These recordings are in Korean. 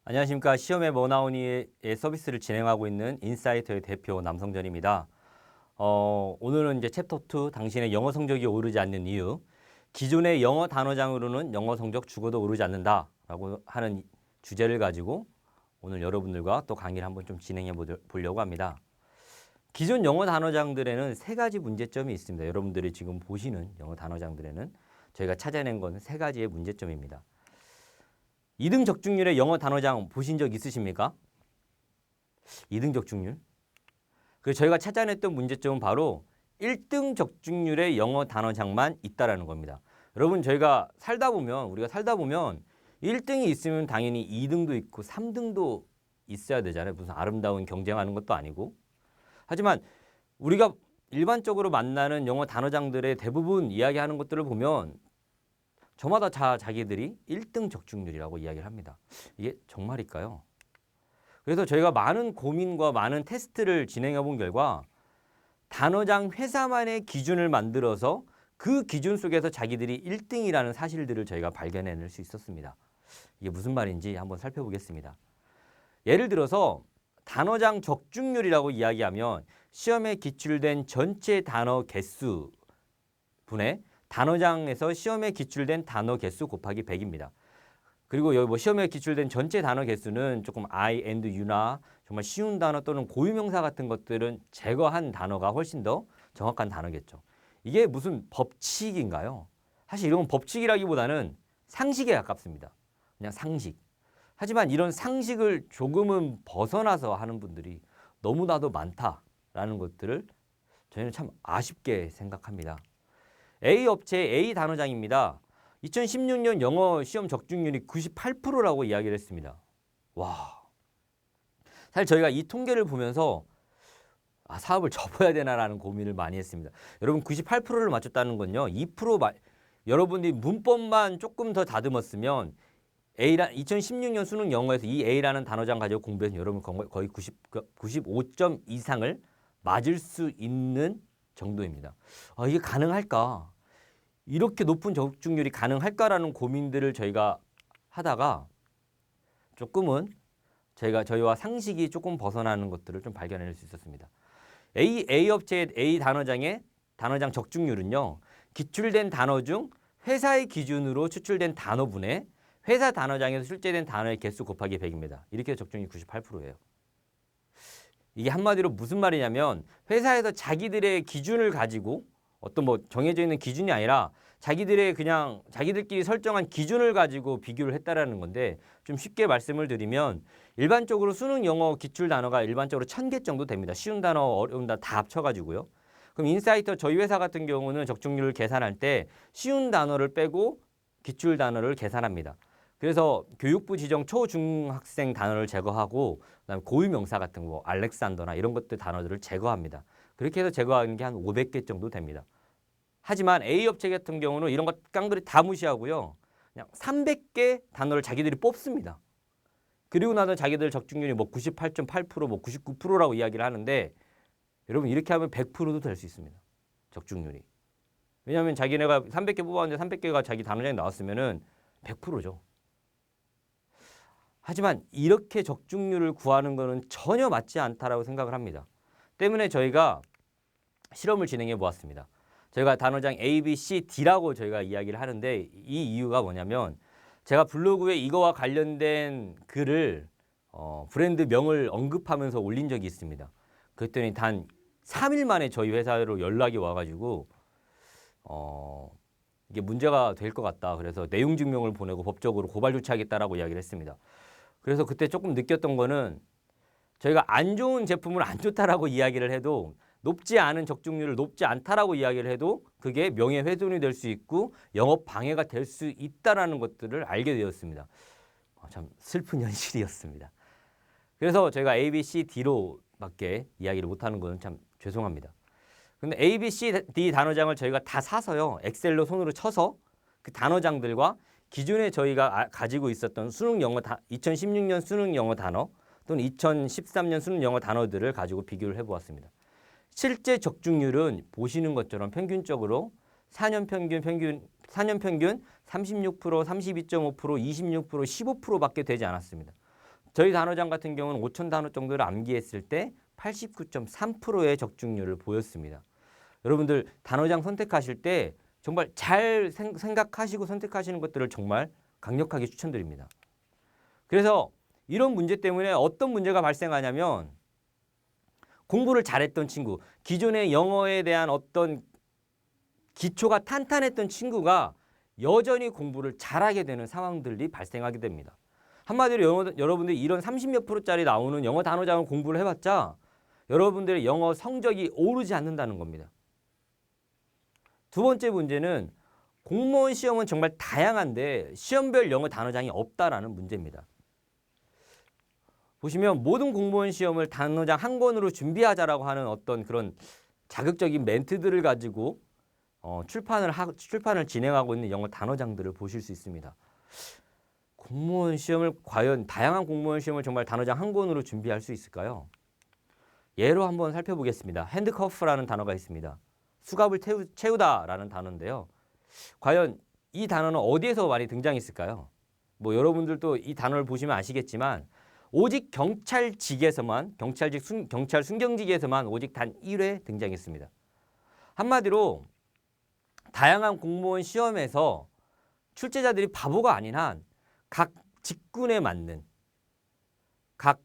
안녕하십니까. 시험에 뭐 나오니의 서비스를 진행하고 있는 인사이터의 대표 남성전입니다. 오늘은 이제 챕터 2, 당신의 영어 성적이 오르지 않는 이유. 기존의 영어 단어장으로는 영어 성적 죽어도 오르지 않는다라고 하는 주제를 가지고 오늘 여러분들과 또 강의를 한번 좀 진행해 보려고 합니다. 기존 영어 단어장들에는 세 가지 문제점이 있습니다. 여러분들이 지금 보시는 영어 단어장들에는 저희가 찾아낸 건 세 가지의 문제점입니다. 2등 적중률의 영어 단어장 보신 적 있으십니까? 2등 적중률? 그래서 저희가 찾아냈던 문제점은 바로 1등 적중률의 영어 단어장만 있다라는 겁니다. 여러분 우리가 살다 보면 1등이 있으면 당연히 2등도 있고 3등도 있어야 되잖아요. 무슨 아름다운 경쟁하는 것도 아니고. 하지만 우리가 일반적으로 만나는 영어 단어장들의 대부분 이야기하는 것들을 보면 저마다 자기들이 1등 적중률이라고 이야기를 합니다. 이게 정말일까요? 그래서 저희가 많은 고민과 많은 테스트를 진행해 본 결과 단어장 회사만의 기준을 만들어서 그 기준 속에서 자기들이 1등이라는 사실들을 저희가 발견해낼 수 있었습니다. 이게 무슨 말인지 한번 살펴보겠습니다. 예를 들어서 단어장 적중률이라고 이야기하면 시험에 기출된 전체 단어 개수 분의 단어장에서 시험에 기출된 단어 개수 곱하기 100입니다. 그리고 여기 시험에 기출된 전체 단어 개수는 조금 I and you나 정말 쉬운 단어 또는 고유명사 같은 것들은 제거한 단어가 훨씬 더 정확한 단어겠죠. 이게 무슨 법칙인가요? 사실 이런 법칙이라기보다는 상식에 가깝습니다. 그냥 상식. 하지만 이런 상식을 조금은 벗어나서 하는 분들이 너무나도 많다라는 것들을 저희는 참 아쉽게 생각합니다. A 업체 A 단어장입니다. 2016년 영어 시험 적중률이 98%라고 이야기를 했습니다. 와, 사실 저희가 이 통계를 보면서 사업을 접어야 되나라는 고민을 많이 했습니다. 여러분 98%를 맞췄다는 건요. 2% 여러분이 문법만 조금 더 다듬었으면 2016년 수능 영어에서 이 A라는 단어장 가지고 공부해서 여러분 거의 95점 이상을 맞을 수 있는 정도입니다. 이게 가능할까? 이렇게 높은 적중률이 가능할까라는 고민들을 저희가 하다가 조금은 저희와 상식이 조금 벗어나는 것들을 좀 발견해낼 수 있었습니다. A 업체의 A 단어장의 단어장 적중률은요. 기출된 단어 중 회사의 기준으로 추출된 단어분의 회사 단어장에서 출제된 단어의 개수 곱하기 100입니다. 이렇게 적중률이 98%예요. 이게 한마디로 무슨 말이냐면 회사에서 자기들의 기준을 가지고 어떤 정해져 있는 기준이 아니라 자기들끼리 설정한 기준을 가지고 비교를 했다라는 건데 좀 쉽게 말씀을 드리면 일반적으로 수능 영어 기출 단어가 일반적으로 1000개 정도 됩니다. 쉬운 단어, 어려운 단어 다 합쳐가지고요. 그럼 인사이터 저희 회사 같은 경우는 적중률을 계산할 때 쉬운 단어를 빼고 기출 단어를 계산합니다. 그래서 교육부 지정 초중학생 단어를 제거하고 그다음에 고유명사 같은 거 알렉산더나 이런 것들 단어들을 제거합니다. 그렇게 해서 제거하는 게 한 500개 정도 됩니다. 하지만 A 업체 같은 경우는 이런 것 깡들이 다 무시하고요. 그냥 300개 단어를 자기들이 뽑습니다. 그리고 나서 자기들 적중률이 98.8%, 99%라고 이야기를 하는데 여러분 이렇게 하면 100%도 될 수 있습니다. 적중률이. 왜냐하면 자기네가 300개 뽑았는데 300개가 자기 단어장에 나왔으면은 100%죠. 하지만 이렇게 적중률을 구하는 것은 전혀 맞지 않다라고 생각을 합니다. 때문에 저희가 실험을 진행해 보았습니다. 저희가 단어장 A, B, C, D라고 저희가 이야기를 하는데 이 이유가 뭐냐면 제가 블로그에 이거와 관련된 글을 브랜드명을 언급하면서 올린 적이 있습니다. 그랬더니 단 3일 만에 저희 회사로 연락이 와가지고 이게 문제가 될 것 같다. 그래서 내용 증명을 보내고 법적으로 고발 조치하겠다라고 이야기를 했습니다. 그래서 그때 조금 느꼈던 거는 저희가 안 좋은 제품을 안 좋다라고 이야기를 해도 높지 않은 적중률을 높지 않다라고 이야기를 해도 그게 명예훼손이 될 수 있고 영업 방해가 될 수 있다라는 것들을 알게 되었습니다. 참 슬픈 현실이었습니다. 그래서 저희가 A, B, C, D로밖에 이야기를 못하는 것은 참 죄송합니다. 근데 A, B, C, D 단어장을 저희가 다 사서요. 엑셀로 손으로 쳐서 그 단어장들과 기존에 저희가 가지고 있었던 2016년 수능 영어 단어 또는 2013년 수능 영어 단어들을 가지고 비교를 해보았습니다. 실제 적중률은 보시는 것처럼 평균적으로 4년 평균 36%, 32.5%, 26%, 15%밖에 되지 않았습니다. 저희 단어장 같은 경우는 5천 단어 정도를 암기했을 때 89.3%의 적중률을 보였습니다. 여러분들 단어장 선택하실 때 정말 잘 생각하시고 선택하시는 것들을 정말 강력하게 추천드립니다. 그래서 이런 문제 때문에 어떤 문제가 발생하냐면 공부를 잘했던 친구, 기존의 영어에 대한 어떤 기초가 탄탄했던 친구가 여전히 공부를 잘하게 되는 상황들이 발생하게 됩니다. 한마디로 여러분들이 이런 30몇 %짜리 나오는 영어 단어장을 공부를 해봤자 여러분들의 영어 성적이 오르지 않는다는 겁니다. 두 번째 문제는 공무원 시험은 정말 다양한데 시험별 영어 단어장이 없다라는 문제입니다. 보시면 모든 공무원 시험을 단어장 한 권으로 준비하자라고 하는 어떤 그런 자극적인 멘트들을 가지고 출판을 진행하고 있는 영어 단어장들을 보실 수 있습니다. 공무원 시험을 과연 다양한 공무원 시험을 정말 단어장 한 권으로 준비할 수 있을까요? 예로 한번 살펴보겠습니다. 핸드커프라는 단어가 있습니다. 수갑을 채우다라는 단어인데요. 과연 이 단어는 어디에서 많이 등장했을까요? 뭐 여러분들도 이 단어를 보시면 아시겠지만 오직 경찰직에서만 경찰 순경직에서만 오직 단 1회 등장했습니다. 한마디로 다양한 공무원 시험에서 출제자들이 바보가 아닌 한 각 직군에 맞는 각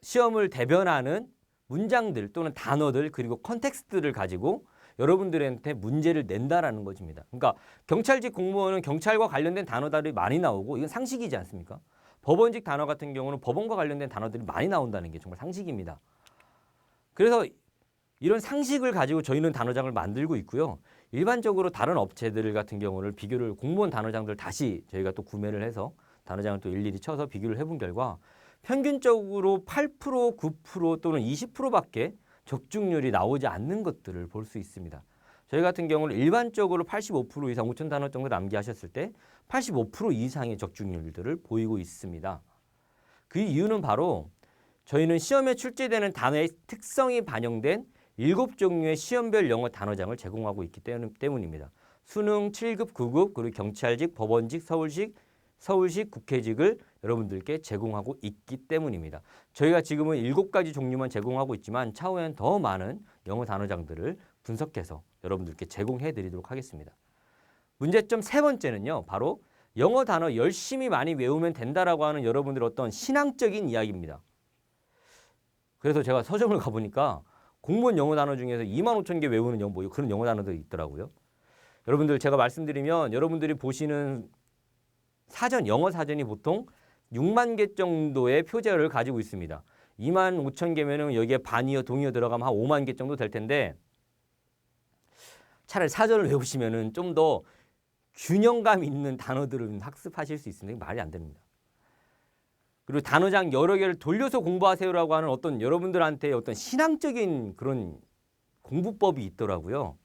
시험을 대변하는 문장들 또는 단어들 그리고 컨텍스트를 가지고 여러분들한테 문제를 낸다라는 것입니다. 그러니까 경찰직 공무원은 경찰과 관련된 단어들이 많이 나오고 이건 상식이지 않습니까? 법원직 단어 같은 경우는 법원과 관련된 단어들이 많이 나온다는 게 정말 상식입니다. 그래서 이런 상식을 가지고 저희는 단어장을 만들고 있고요. 일반적으로 다른 업체들 같은 경우를 비교를 공무원 단어장들 다시 저희가 또 구매를 해서 단어장을 또 일일이 쳐서 비교를 해본 결과 평균적으로 8%, 9% 또는 20%밖에 적중률이 나오지 않는 것들을 볼 수 있습니다. 저희 같은 경우는 일반적으로 85% 이상 5천 단어 정도 암기하셨을 때 85% 이상의 적중률들을 보이고 있습니다. 그 이유는 바로 저희는 시험에 출제되는 단어의 특성이 반영된 7종류의 시험별 영어 단어장을 제공하고 있기 때문입니다. 수능 7급, 9급, 그리고 경찰직, 법원직, 서울식, 국회직을 여러분들께 제공하고 있기 때문입니다. 저희가 지금은 7가지 종류만 제공하고 있지만 차후엔 더 많은 영어 단어장들을 분석해서 여러분들께 제공해 드리도록 하겠습니다. 문제점 세 번째는요. 바로 영어 단어 열심히 많이 외우면 된다라고 하는 여러분들의 어떤 신앙적인 이야기입니다. 그래서 제가 서점을 가보니까 공무원 영어 단어 중에서 25,000개 외우는 그런 영어 단어들이 있더라고요. 여러분들 제가 말씀드리면 여러분들이 보시는 영어 사전이 보통 6만 개 정도의 표제어를 가지고 있습니다. 25,000개면은 여기에 반이어 동이어 들어가면 한 5만 개 정도 될 텐데 차라리 사전을 외우시면은 좀 더 균형감 있는 단어들을 학습하실 수 있습니다. 말이 안 됩니다. 그리고 단어장 여러 개를 돌려서 공부하세요라고 하는 어떤 여러분들한테 어떤 신앙적인 그런 공부법이 있더라고요.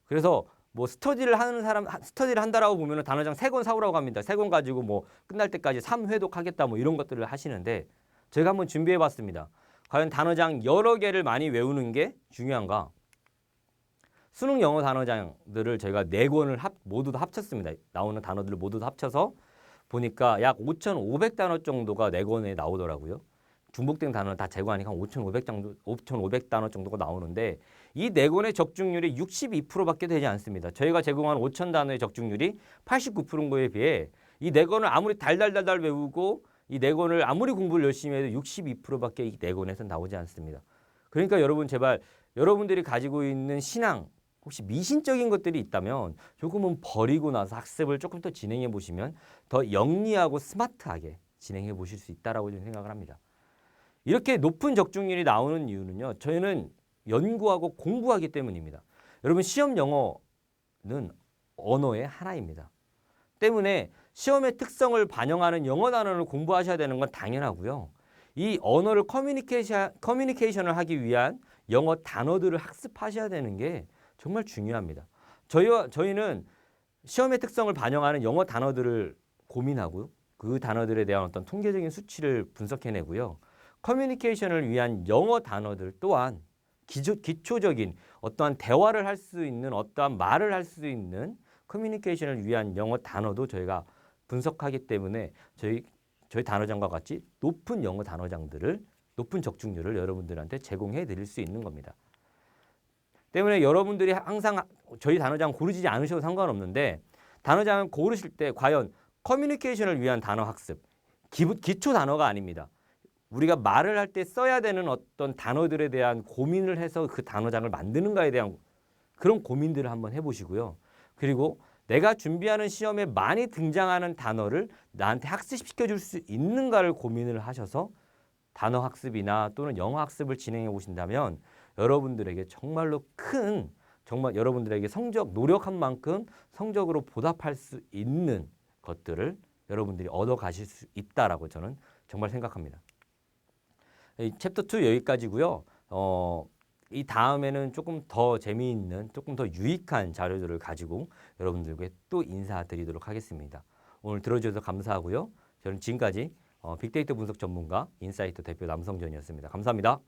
그래서 뭐 스터디를 한다라고 보면 단어장 3권 사오라고 합니다. 3권 가지고 뭐 끝날 때까지 3회독 하겠다 뭐 이런 것들을 하시는데 제가 한번 준비해 봤습니다. 과연 단어장 여러 개를 많이 외우는 게 중요한가? 수능 영어 단어장들을 저희가 4권을 모두 다 합쳤습니다. 나오는 단어들을 모두 다 합쳐서 보니까 약 5,500단어 정도가 4권에 나오더라고요. 중복된 단어는 다 제거하니까 5,500단어 정도가 나오는데 이 4권의 적중률이 62%밖에 되지 않습니다. 저희가 제공한 5,000단어의 적중률이 89%인 거에 비해 이 4권을 아무리 달달달달 외우고 이 4권을 아무리 공부를 열심히 해도 62%밖에 이 4권에서 나오지 않습니다. 그러니까 여러분 제발 여러분들이 가지고 있는 신앙 혹시 미신적인 것들이 있다면 조금은 버리고 나서 학습을 조금 더 진행해 보시면 더 영리하고 스마트하게 진행해 보실 수 있다라고 생각을 합니다. 이렇게 높은 적중률이 나오는 이유는요. 저희는 연구하고 공부하기 때문입니다. 여러분 시험 영어는 언어의 하나입니다. 때문에 시험의 특성을 반영하는 영어 단어를 공부하셔야 되는 건 당연하고요. 이 언어를 커뮤니케이션을 하기 위한 영어 단어들을 학습하셔야 되는 게 정말 중요합니다. 저희는 시험의 특성을 반영하는 영어 단어들을 고민하고요. 그 단어들에 대한 어떤 통계적인 수치를 분석해내고요. 커뮤니케이션을 위한 영어 단어들 또한 기초적인 어떠한 대화를 할 수 있는 어떠한 말을 할 수 있는 커뮤니케이션을 위한 영어 단어도 저희가 분석하기 때문에 저희 저희 단어장과 같이 높은 영어 단어장들을 높은 적중률을 여러분들한테 제공해 드릴 수 있는 겁니다. 때문에 여러분들이 항상 저희 단어장 고르지 않으셔도 상관없는데 단어장 고르실 때 과연 커뮤니케이션을 위한 단어 학습, 기초 단어가 아닙니다. 우리가 말을 할 때 써야 되는 어떤 단어들에 대한 고민을 해서 그 단어장을 만드는가에 대한 그런 고민들을 한번 해보시고요. 그리고 내가 준비하는 시험에 많이 등장하는 단어를 나한테 학습시켜 줄 수 있는가를 고민을 하셔서 단어 학습이나 또는 영어 학습을 진행해 보신다면 여러분들에게 정말로 정말 여러분들에게 노력한 만큼 성적으로 보답할 수 있는 것들을 여러분들이 얻어 가실 수 있다라고 저는 정말 생각합니다. 이 챕터 2 여기까지고요. 이 다음에는 조금 더 재미있는, 조금 더 유익한 자료들을 가지고 여러분들께 또 인사드리도록 하겠습니다. 오늘 들어주셔서 감사하고요. 저는 지금까지 빅데이터 분석 전문가 인사이트 대표 남성전이었습니다. 감사합니다.